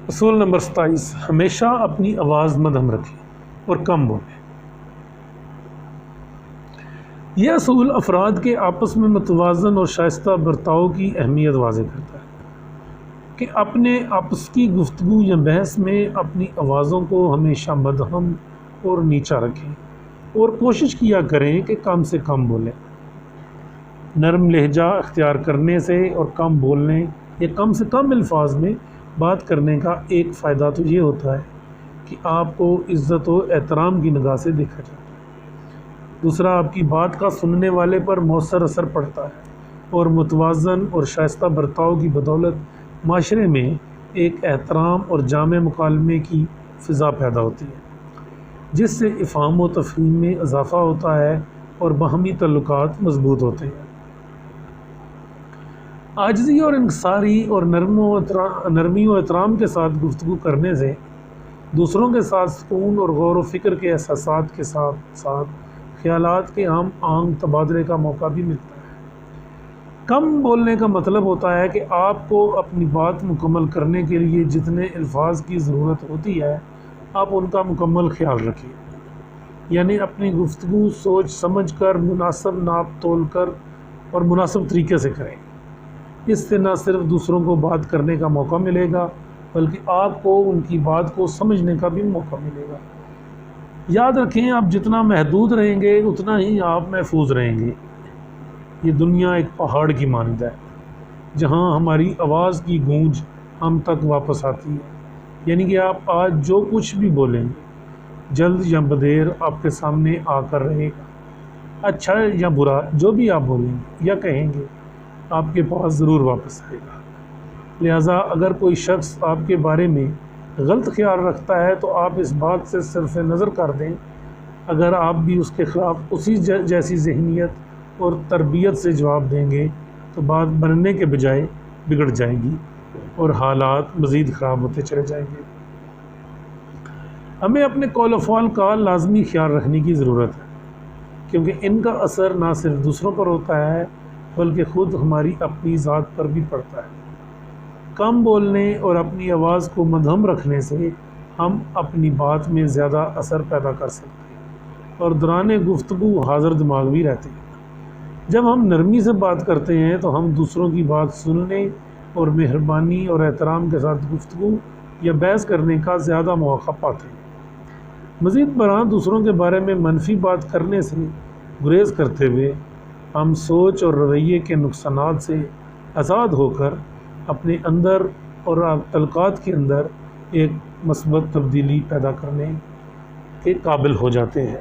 اصول نمبر 27، ہمیشہ اپنی آواز مدھم رکھیں اور کم بولیں۔ یہ اصول افراد کے آپس میں متوازن اور شائستہ برتاؤ کی اہمیت واضح کرتا ہے کہ اپنے آپس کی گفتگو یا بحث میں اپنی آوازوں کو ہمیشہ مدھم اور نیچا رکھیں اور کوشش کیا کریں کہ کم سے کم بولیں۔ نرم لہجہ اختیار کرنے سے اور کم بولنے یا کم سے کم الفاظ میں بات کرنے کا ایک فائدہ تو یہ ہوتا ہے کہ آپ کو عزت و احترام کی نگاہ سے دیکھا جاتا ہے۔ دوسرا، آپ کی بات کا سننے والے پر مؤثر اثر پڑتا ہے اور متوازن اور شائستہ برتاؤ کی بدولت معاشرے میں ایک احترام اور جامع مکالمے کی فضا پیدا ہوتی ہے، جس سے افہام و تفہیم میں اضافہ ہوتا ہے اور باہمی تعلقات مضبوط ہوتے ہیں۔ عاجزی اور انکساری اور نرمی و احترام کے ساتھ گفتگو کرنے سے دوسروں کے ساتھ سکون اور غور و فکر کے احساسات کے ساتھ ساتھ خیالات کے ہم آہنگ تبادلے کا موقع بھی ملتا ہے۔ کم بولنے کا مطلب ہوتا ہے کہ آپ کو اپنی بات مکمل کرنے کے لیے جتنے الفاظ کی ضرورت ہوتی ہے آپ ان کا مکمل خیال رکھیں، یعنی اپنی گفتگو سوچ سمجھ کر مناسب ناپ تول کر اور مناسب طریقے سے کریں۔ اس سے نہ صرف دوسروں کو بات کرنے کا موقع ملے گا بلکہ آپ کو ان کی بات کو سمجھنے کا بھی موقع ملے گا۔ یاد رکھیں، آپ جتنا محدود رہیں گے اتنا ہی آپ محفوظ رہیں گے۔ یہ دنیا ایک پہاڑ کی مانند ہے جہاں ہماری آواز کی گونج ہم تک واپس آتی ہے، یعنی کہ آپ آج جو کچھ بھی بولیں گے جلد یا بدیر آپ کے سامنے آ کر رہے گا۔ اچھا یا برا جو بھی آپ بولیں گے یا کہیں گے آپ کے پاس ضرور واپس آئے گا۔ لہٰذا اگر کوئی شخص آپ کے بارے میں غلط خیال رکھتا ہے تو آپ اس بات سے صرف نظر کر دیں، اگر آپ بھی اس کے خلاف اسی جیسی ذہنیت اور تربیت سے جواب دیں گے تو بات بننے کے بجائے بگڑ جائے گی اور حالات مزید خراب ہوتے چلے جائیں گے۔ ہمیں اپنے قول و فعل کا لازمی خیال رکھنے کی ضرورت ہے، کیونکہ ان کا اثر نہ صرف دوسروں پر ہوتا ہے بلکہ خود ہماری اپنی ذات پر بھی پڑتا ہے۔ کم بولنے اور اپنی آواز کو مدھم رکھنے سے ہم اپنی بات میں زیادہ اثر پیدا کر سکتے ہیں اور دوران گفتگو حاضر دماغ بھی رہتے ہیں۔ جب ہم نرمی سے بات کرتے ہیں تو ہم دوسروں کی بات سننے اور مہربانی اور احترام کے ساتھ گفتگو یا بحث کرنے کا زیادہ مواقع پاتے ہیں۔ مزید برآں دوسروں کے بارے میں منفی بات کرنے سے گریز کرتے ہوئے ہم سوچ اور رویے کے نقصانات سے آزاد ہو کر اپنے اندر اور تعلقات کے اندر ایک مثبت تبدیلی پیدا کرنے کے قابل ہو جاتے ہیں۔